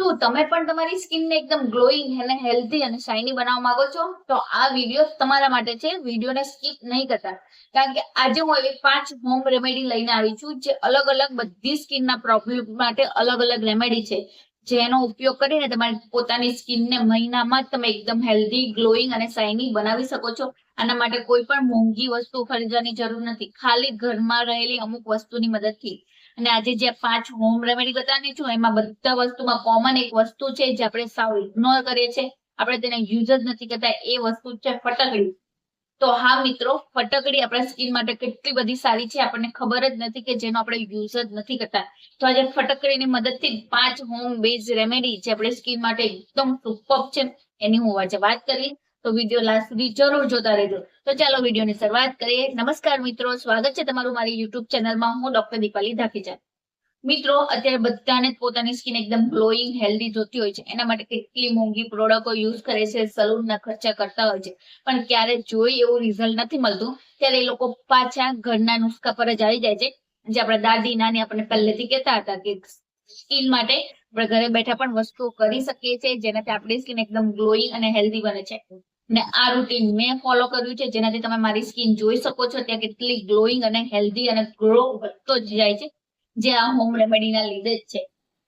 શું તમે પણ તમારી સ્કિનને એકદમ ગ્લોઈંગ અને હેલ્ધી અને શાઇની બનાવવા માંગો છો? તો આ વિડીયો તમારા માટે છે. વિડીયોને સ્કીપ નહીં કરતા, કારણ કે આજે હું એવી 5 હોમ રેમેડી લઈને આવી છું જે અલગ અલગ બધી સ્કિનના પ્રોબ્લેમ માટે અલગ અલગ રેમેડી છે, જેનો ઉપયોગ કરીને તમારી પોતાની સ્કિનને મહિનામાં જ તમે એકદમ હેલ્ધી, ગ્લોઈંગ અને શાઇની બનાવી શકો છો. આના માટે કોઈ પણ મોંઘી વસ્તુ ખરીદવાની જરૂર નથી, ખાલી ઘરમાં રહેલી અમુક વસ્તુની મદદથી. અને આજે જે 5 હોમ રેમેડી બતાવવાની છું એમાં બધા વસ્તુમાં કોમન એક વસ્તુ છે જે આપણે સાવ ઇગ્નોર કરીએ છીએ, આપણે તેને યુઝ જ નથી કરતા, એ વસ્તુ છે ફટકડી. તો હા મિત્રો, ફટકડી આપણા સ્કિન માટે કેટલી બધી સારી છે આપણને ખબર જ નથી કે જેનો આપણે યુઝ જ નથી કરતા. તો આજે ફટકડીની મદદથી 5 હોમ બેઝ રેમેડી જે આપણી સ્કિન માટે એકદમ સુપર છે એની હું આજે વાત કરી. તો વિડીયો લાસ્ટ સુધી જરૂર જોતા રહેજો. તો ચાલો વિડીયોની શરૂઆત કરીએ. નમસ્કાર મિત્રો, સ્વાગત છે તમારું મારી યુટ્યુબ ચેનલમાં. હું ડોક્ટર દીપાલી ધાકીજા. મિત્રો, અત્યારે બધાને પોતાની સ્કિન એકદમ ગ્લોઈંગ, હેલ્ધી જોતી હોય છે. એના માટે કેટલી મોંઘી પ્રોડક્ટો યુઝ કરે છે, સલૂનના ખર્ચા કરતા હોય છે, પણ ક્યારે જોઈ એવું રિઝલ્ટ નથી મળતું. ત્યારે એ લોકો પાછા ઘરના નુસ્ખા પર જ આવી જાય છે, જે આપણા દાદી નાની આપણને પહેલેથી કહેતા હતા કે સ્કિન માટે આપણે ઘરે બેઠા પણ વસ્તુઓ કરી શકીએ છીએ જેનાથી આપણી સ્કિન એકદમ ગ્લોઈંગ અને હેલ્ધી બને છે. ને આ રૂટીન મેં ફોલો કર્યું છે, જેનાથી તમે મારી સ્કિન જોઈ શકો છો ત્યાં કેટલી ગ્લોઈંગ અને હેલ્ધી અને ગ્લો વધતો જ જાય છે, જે આ હોમ રેમેડીના લીધે જ છે.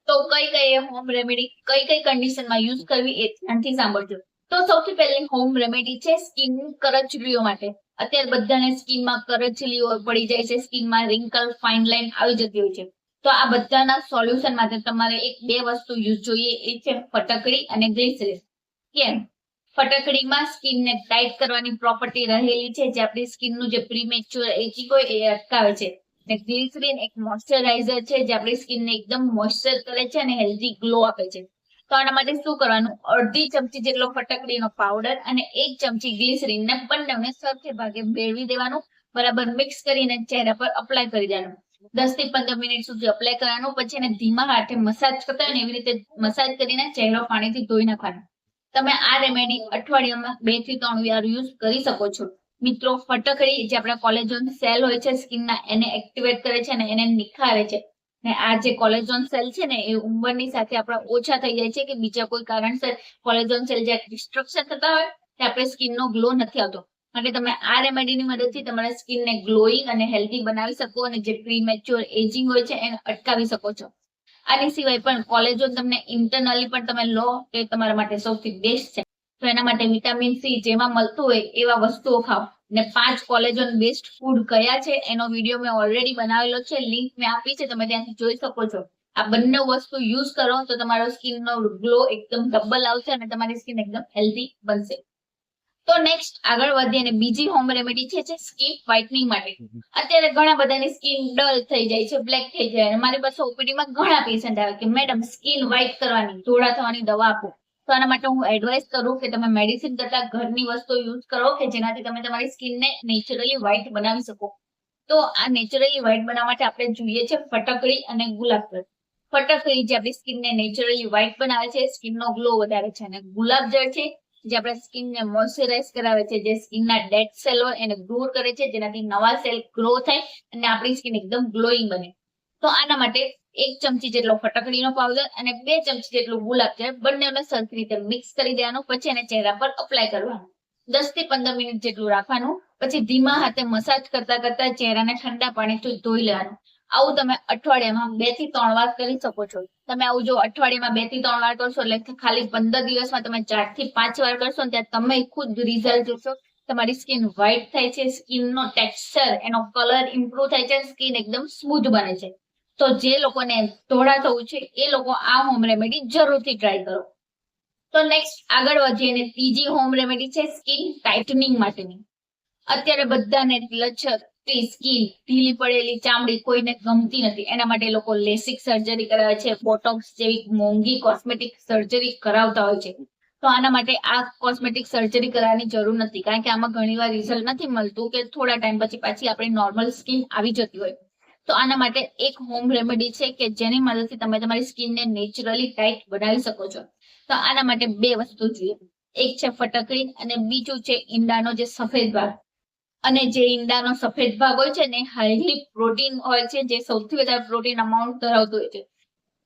તો કઈ કઈ હોમ રેમેડી કઈ કઈ કન્ડિશનમાં યુઝ કરવી એ ધ્યાનથી સાંભળજો. તો સૌથી પહેલી હોમ રેમેડી છે સ્કિન કરચલીઓ માટે. અત્યારે બધાને સ્કિનમાં કરચલીઓ પડી જાય છે, સ્કિનમાં રિંકલ, ફાઇન લાઇન આવી જતી હોય છે. તો આ બધાના સોલ્યુશન માટે તમારે એક બે વસ્તુ યુઝ જોઈએ, એ છે ફટકડી અને ગ્લિસરીન. કેમ? ફટકડીમાં સ્કિનને ટાઈટ કરવાની પ્રોપર્ટી રહેલી છે, જે આપણી સ્કિનનું જે પ્રીમેચ્યોર એજિંગ હોય એ અટકાવે છે. અને ગ્લિસરીન એક મોઇશ્ચરાઇઝર છે જે આપણી સ્કિનને એકદમ મોઇશ્ચર કરે છે અને હેલ્ધી ગ્લો આપે છે. તો આના માટે શું કરવાનું? અડધી ચમચી જેટલો ફટકડીનો પાવડર અને 1 ચમચી ગ્લિસરીનને બંનેને સરખે ભાગે ભેળવી દેવાનું, બરાબર મિક્સ કરીને ચહેરા પર અપ્લાય કરી દેવાનું. 10 થી 15 મિનિટ સુધી અપ્લાય કરવાનું. પછી એને ધીમા હાથે મસાજ કરતા હોય ને એવી રીતે મસાજ કરીને ચહેરો પાણીથી ધોઈ નાખવાનો. તમે આ રેમેડી અઠવાડિયામાં 2 થી 3 વાર યુઝ કરી શકો છો. મિત્રો, ફટકડી જે આપણા કોલેજન સેલ હોય છે સ્કિનના, એને એક્ટિવેટ કરે છે અને એને નિખારે છે. ને આ જે કોલેજન સેલ છે ને એ ઉંમરની સાથે આપણા ઓછા થઈ જાય છે કે બીજા કોઈ કારણસર કોલેજન સેલ જે ડિસ્ટ્રક્શન થતા હોય તે આપણે સ્કિનનો ગ્લો નથી આવતો. માટે તમે આ રેમેડીની મદદથી તમારા સ્કિનને ગ્લોઈંગ અને હેલ્ધી બનાવી શકો અને જે પ્રીમેચ્યોર એજિંગ હોય છે એને અટકાવી શકો છો. આની સિવાય પણ કોલેજન તમને ઇન્ટરનલી પણ તમે લો તો એ તમારા માટે સૌથી બેસ્ટ છે. તો એના માટે વિટામિન સી જેમાં મળતું હોય એવા વસ્તુઓ ખાઓ. ને 5 કોલેજન બેસ્ટ ફૂડ કયા છે એનો વિડીયો મેં ઓલરેડી બનાવેલો છે, લિંક મેં આપી છે, તમે ત્યાંથી જોઈ શકો છો. આ બંને વસ્તુ યુઝ કરો તો તમારો સ્કિનનો ગ્લો એકદમ ડબલ આવશે અને તમારી સ્કિન એકદમ હેલ્ધી બનશે. તો નેક્સ્ટ આગળ વધીએ અને બીજી હોમ રેમેડી છે સ્કિન વ્હાઇટનિંગ માટે. અત્યારે ઘણા બધાની સ્કિન ડલ થઈ જાય છે, બ્લેક થઈ જાય, અને મારી પાસે ઓપીડીમાં ઘણા પેશન્ટ આવે કે મેડમ સ્કિન વ્હાઇટ કરવાની, ધોળા થવાની દવા આપો. તો આના માટે હું એડવાઇસ કરું કે તમે મેડિસિન કરતા ઘરની વસ્તુ યુઝ કરો કે જેનાથી તમે તમારી સ્કિનને નેચરલી વ્હાઇટ બનાવી શકો. તો આ નેચરલી વ્હાઇટ બનાવવા માટે આપણે જોઈએ છે ફટકડી અને ગુલાબ જળ. ફટકડી જે આપણી સ્કિનને નેચરલી વ્હાઇટ બનાવે છે, સ્કિનનો ગ્લો વધારે છે, અને ગુલાબ જળ છે જે આપણા સ્કિનને મોઇશ્ચરાઇઝ કરાવે છે, જે સ્કિનના ડેડ સેલ હોય એને દૂર કરે છે, જેનાથી નવા સેલ ગ્રો થાય અને આપણી સ્કિન એકદમ ગ્લોઈંગ બને. તો આના માટે 1 ચમચી જેટલો ફટકડીનો પાવડર અને 2 ચમચી જેટલું ગુલાબ જળ બંનેને સરખી રીતે મિક્સ કરી દેવાનું. પછી એને ચહેરા પર અપ્લાય કરવાનું. 10 થી 15 મિનિટ જેટલું રાખવાનું. પછી ધીમા હાથે મસાજ કરતા કરતા ચહેરાને ઠંડા પાણીથી ધોઈ લેવાનું. આવું તમે અઠવાડિયામાં 2 થી 3 વાર કરી શકો છો. તમે આવું જો અઠવાડિયામાં 2 થી 3 વાર કરશો એટલે ખાલી 15 દિવસમાં તમે 4 થી 5 વાર કરશો ને ત્યાં તમે ખુદ રિઝલ્ટ જોશો. તમારી સ્કિન વ્હાઇટ થાય છે, સ્કિનનો ટેક્સચર, એનો કલર ઇમ્પ્રુવ થાય છે, સ્કિન એકદમ સ્મૂથ બને છે. તો જે લોકોને ધોળા થવું છે એ લોકો આ હોમ રેમેડી જરૂરથી ટ્રાય કરો. તો નેક્સ્ટ આગળ વધીએ અને ત્રીજી હોમ રેમેડી છે સ્કિન ટાઇટનિંગ માટેની. અત્યારે બધાને લચકતી સ્કિન, ઢીલી પડેલી ચામડી કોઈને ગમતી નથી. એના માટે લોકો લેસિક સર્જરી કરાવે છે, બોટોક્સ જેવી મોંઘી કોસ્મેટિક સર્જરી કરાવતા હોય છે. તો આના માટે આ કોસ્મેટિક સર્જરી કરવાની જરૂર નથી, કારણ કે આમાં ઘણીવાર રિઝલ્ટ નથી મળતું કે થોડા ટાઈમ પછી પાછી આપણી નોર્મલ સ્કિન આવી જતી હોય. તો આના માટે એક હોમ રેમેડી છે કે જેની મદદથી તમે તમારી સ્કિનને નેચરલી ટાઈટ બનાવી શકો છો. તો આના માટે 2 વસ્તુ જોઈએ, એક છે ફટકડી અને બીજું છે ઈંડાનો જે સફેદ ભાગ. અને જે ઈંડાનો સફેદ ભાગ હોય છે ને હાઈલી પ્રોટીન હોય છે, જે સૌથી વધારે પ્રોટીન અમાઉન્ટ ધરાવતું હોય છે.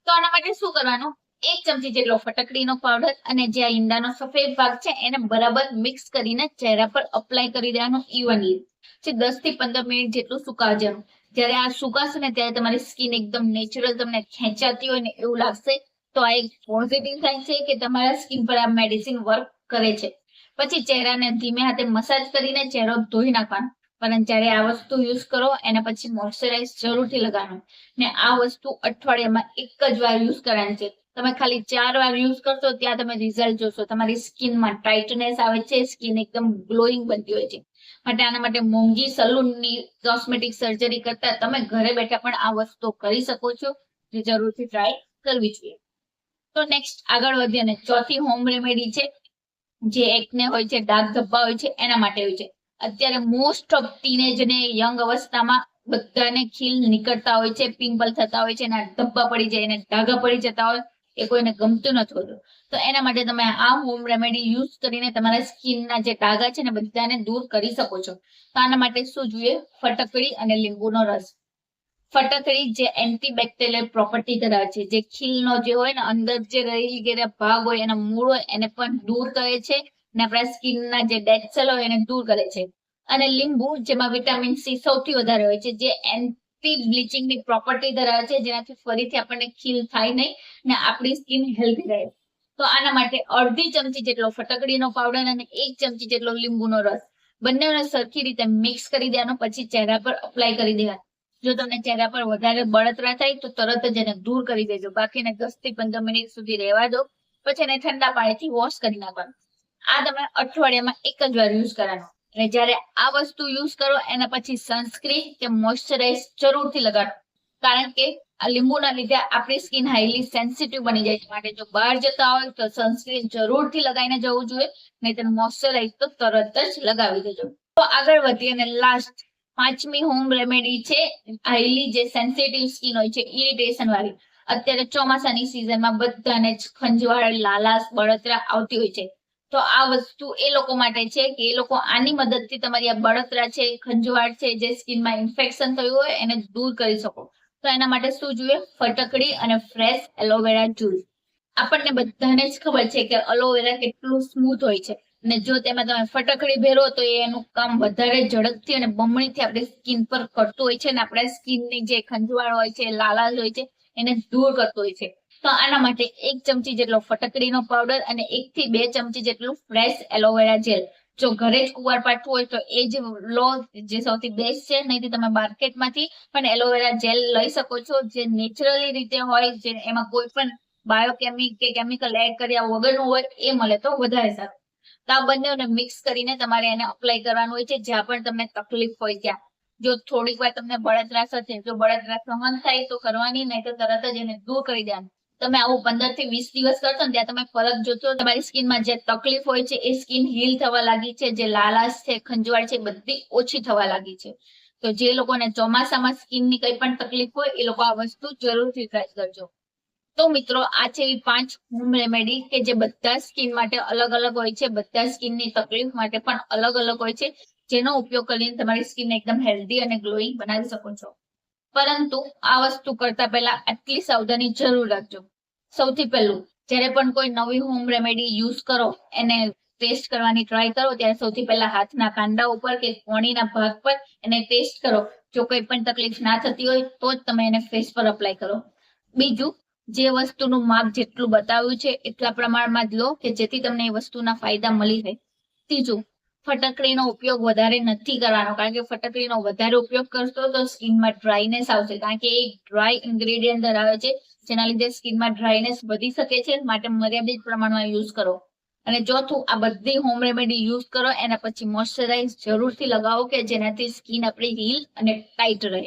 તો આના માટે શું કરવાનું? 1 ચમચી જેટલો ફટકડીનો પાવડર અને જે આ ઈંડાનો સફેદ ભાગ છે એને બરાબર મિક્સ કરીને ચહેરા પર અપ્લાય કરી દેવાનું ઇવનલી. જે 10 થી 15 મિનિટ જેટલું સુકાવા દેવાનું. જ્યારે આ સુકાશે ને ત્યારે તમારી સ્કિન એકદમ નેચરલ તમને ખેંચાતી હોય ને એવું લાગશે, તો આ એક પોઝિટિવ સાઇન છે કે તમારા સ્કિન પર આ મેડિસિન વર્ક કરે છે. પછી ચહેરાને ધીમે હાથે મસાજ કરીને ચહેરો ધોઈ નાખવાનો. પરંતુ જ્યારે આ વસ્તુ યુઝ કરો એના પછી મોઇશ્ચરાઇઝ જરૂરથી લગાવવાનું. ને આ વસ્તુ અઠવાડિયામાં 1 જ વાર યુઝ કરવાની છે. તમે ખાલી 4 વાર યુઝ કરશો ત્યાં તમે રિઝલ્ટ જોશો. તમારી સ્કિનમાં ટાઇટનેસ આવે છે, સ્કિન એકદમ ગ્લોઈંગ બનતી હોય છે. માટે આના માટે મોંઘી સલૂનની કોસ્મેટિક સર્જરી કરતા તમે ઘરે બેઠા પણ આ વસ્તુ કરી શકો છો, જે જરૂરથી ટ્રાય કરવી જોઈએ. તો નેક્સ્ટ આગળ વધીએ અને ચોથી હોમ રેમેડી છે, જે એકને હોય છે, ડાર્ક ધબ્બા હોય છે, એના માટે હોય છે. અત્યારે મોસ્ટ ઓફ ટીનેજ અને યંગ અવસ્થામાં બધાને ખીલ નીકળતા હોય છે, પિમ્પલ થતા હોય છે, અને ધબ્બા પડી જાય અને ડાઘા પડી જતા હોય, એ કોઈને ગમતું નથી હોતું. તો એના માટે તમે આ હોમ રેમેડી યુઝ કરીને તમારા સ્કિનના જે ડાઘા છે ને બધાને દૂર કરી શકો છો. તો આના માટે શું જોઈએ? ફટકડી અને લીંબુનો રસ. ફટકડી જે એન્ટીબેક્ટેરિયલ પ્રોપર્ટી ધરાવે છે, જે ખીલનો જે હોય ને અંદર જે રહેલી ગયેલા ભાગ હોય એના મૂળ હોય એને પણ દૂર કરે છે, અને આપણા સ્કિનના જે ડેડ સેલ હોય એને દૂર કરે છે. અને લીંબુ જેમાં વિટામિન સી સૌથી વધારે હોય છે, જે એન્ટી બ્લીચિંગની પ્રોપર્ટી ધરાવે છે, જેનાથી ફરીથી આપણને ખીલ થાય નહીં ને આપણી સ્કિન હેલ્ધી રહે. તો આના માટે અડધી ચમચી જેટલો ફટકડીનો પાવડર અને 1 ચમચી જેટલો લીંબુનો રસ બંનેને સરખી રીતે મિક્સ કરી દેવાનો. પછી ચહેરા પર અપ્લાય કરી દેવાનો. જો તમને ચહેરા પર વધારે બળતરા થાય તો તરત જ એને દૂર કરી દેજો. બાકીને 10 થી 15 મિનિટ સુધી રહેવા દો. પછી એને ઠંડા પાણીથી વોશ કરી નાખવાનું. આ તમે અઠવાડિયામાં 1 જ વાર યુઝ કરવાનો. અને જ્યારે આ વસ્તુ યુઝ કરો એના પછી સનસ્ક્રીન કે મોઇશ્ચરાઇઝ જરૂરથી લગાડો. કારણ કે આ લીંબુના લીધે આપણી સ્કિન હાઈલી સેન્સિટિવ બની જાય છે. માટે જો બહાર જતા હોય તો સનસ્ક્રીન જરૂરથી લગાવીને જવું જોઈએ, નહીં તો મોઇશ્ચરાઇઝ તો તરત જ લગાવી દેજો. તો આગળ વધીએ અને લાસ્ટ 5મી હોમ રેમેડી છે, હાઈલી જે સેન્સિટિવ સ્કિન હોય છે, ઇરિટેશન વાળી. અત્યારે ચોમાસાની સિઝનમાં બધાને જ ખંજવાળ, લાલાશ, બળતરા આવતી હોય છે. તો આ વસ્તુ એ લોકો માટે છે કે એ લોકો આની મદદથી તમારી આ બળતરા છે, ખંજવાળ છે, જે સ્કિનમાં ઇન્ફેક્શન થયું હોય એને દૂર કરી શકો. તો એના માટે શું જોઈએ? ફટકડી અને ફ્રેશ એલોવેરા જ્યુસ. આપણને બધાને જ ખબર છે કે એલોવેરા કેટલું સ્મૂથ હોય છે, અને જો તેમાં તમે ફટકડી ભેરો તો એનું કામ વધારે ઝડપથી અને બમણીથી આપણી સ્કિન પર કરતું હોય છે, અને આપણા સ્કિનની જે ખંજવાળ હોય છે, લાલાશ હોય છે, એને દૂર કરતું હોય છે. તો આના માટે 1 ચમચી જેટલો ફટકડીનો પાવડર અને 1 થી 2 ચમચી જેટલું ફ્રેશ એલોવેરા જેલ. જો ઘરે જ કુંવાર પાઠવું હોય તો એ જ લો, જે સૌથી બેસ્ટ છે. નહીં તમે માર્કેટમાંથી પણ એલોવેરા જેલ લઈ શકો છો, જે નેચરલી રીતે હોય, જે એમાં કોઈ પણ કેમિકલ એડ કર્યા વગરનું હોય, એ મળે તો વધારે સારું. તો આ બંનેને મિક્સ કરીને તમારે એને અપ્લાય કરવાનું હોય છે, જ્યાં પણ તમને તકલીફ હોય ત્યાં. જો થોડીક વાર તમને બળતરા થશે, જો બળતરા સહન થાય તો કરવાની, નહીં તો તરત જ એને દૂર કરી દેવાનું. તમે આવું 15 થી 20 દિવસ કરશો ને ત્યાં તમે ફરક જોશો. તમારી સ્કિનમાં જે તકલીફ હોય છે એ સ્કિન હીલ થવા લાગી છે, જે લાલાશ છે, ખંજવાળ છે, બધી ઓછી થવા લાગી છે. તો જે લોકોને ચોમાસામાં સ્કિનની કઈ પણ તકલીફ હોય એ લોકો આ વસ્તુ જરૂરથી ટ્રાય કરજો. તો મિત્રો, આ છે 5 હોમ રેમેડી કે જે બધા સ્કિન માટે અલગ અલગ હોય છે, બધા સ્કિનની તકલીફ માટે પણ અલગ અલગ હોય છે, જેનો ઉપયોગ કરીને તમારી સ્કિન એકદમ હેલ્ધી અને ગ્લોઈંગ બનાવી શકો છો. પરંતુ આ વસ્તુ કરતા પહેલા આટલી સાવધાની જરૂર રાખજો. સૌથી પહેલું, જ્યારે પણ કોઈ નવી હોમ રેમેડી યુઝ કરો, એને ટેસ્ટ કરવાની ટ્રાય કરો, ત્યારે સૌથી પહેલા હાથના કાંડા ઉપર કે કોણીના ભાગ પર એને ટેસ્ટ કરો. જો કોઈ પણ તકલીફ ના થતી હોય તો જ તમે એને ફેસ પર અપ્લાય કરો. બીજું, જે વસ્તુનું માપ જેટલું બતાવ્યું છે એટલા પ્રમાણમાં જ લો કે જેથી તમને એ વસ્તુના ફાયદા મળી રહે. ત્રીજું, ફટકડીનો ઉપયોગ વધારે નથી કરવાનો, કારણ કે ફટકડીનો વધારે ઉપયોગ કરશો તો સ્કિનમાં ડ્રાયનેસ આવશે, કારણ કે એ ડ્રાય ઇન્ગ્રેડિયન્ટ ધરાવે છે, જેના લીધે સ્કિનમાં ડ્રાયનેસ વધી શકે છે. માટે મર્યાદિત પ્રમાણમાં યુઝ કરો. અને ચોથું, આ બધી હોમ રેમેડી યુઝ કરો એના પછી મોઇશ્ચરાઇઝ જરૂરથી લગાવો કે જેનાથી સ્કિન આપણી હીલ અને ટાઈટ રહે.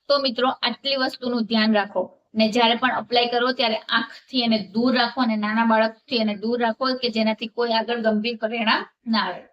તો મિત્રો, આટલી વસ્તુનું ધ્યાન રાખો, ને જ્યારે પણ અપ્લાય કરો ત્યારે આંખથી એને દૂર રાખો અને નાના બાળકથી એને દૂર રાખો, કે જેનાથી કોઈ આગળ ગંભીર પરિણામ ના આવે.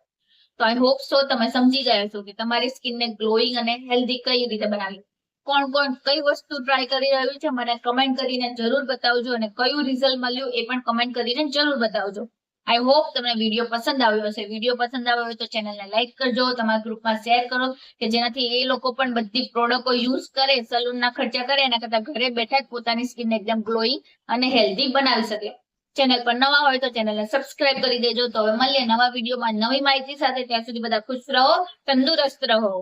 તો આઈ હોપ સો તમે સમજી ગયા છો કે તમારી સ્કિનને ગ્લોઈંગ અને હેલ્ધી કઈ રીતે બનાવી. કોણ કોણ કઈ વસ્તુ ટ્રાય કરી રહ્યું છે મને કમેન્ટ કરીને જરૂર બતાવજો, અને કયું રિઝલ્ટ મળ્યું એ પણ કમેન્ટ કરીને જરૂર બતાવજો. આઈ હોપ તમને વિડીયો પસંદ આવ્યો હશે. વિડીયો પસંદ આવ્યો હોય તો ચેનલને લાઈક કરજો, તમારા ગ્રુપમાં શેર કરો કે જેનાથી એ લોકો પણ બધી પ્રોડક્ટો યુઝ કરે, સલૂનના ખર્ચા કરે એના કરતા ઘરે બેઠા જ પોતાની સ્કિન એકદમ ગ્લોઈંગ અને હેલ્ધી બનાવી શકે. ચેનલ પર નવા હોય તો ચેનલને સબસ્ક્રાઇબ કરી દેજો. તો હવે મળીએ નવા વિડીયોમાં નવી માહિતી સાથે. ત્યાં સુધી બધા ખુશ રહો, તંદુરસ્ત રહો.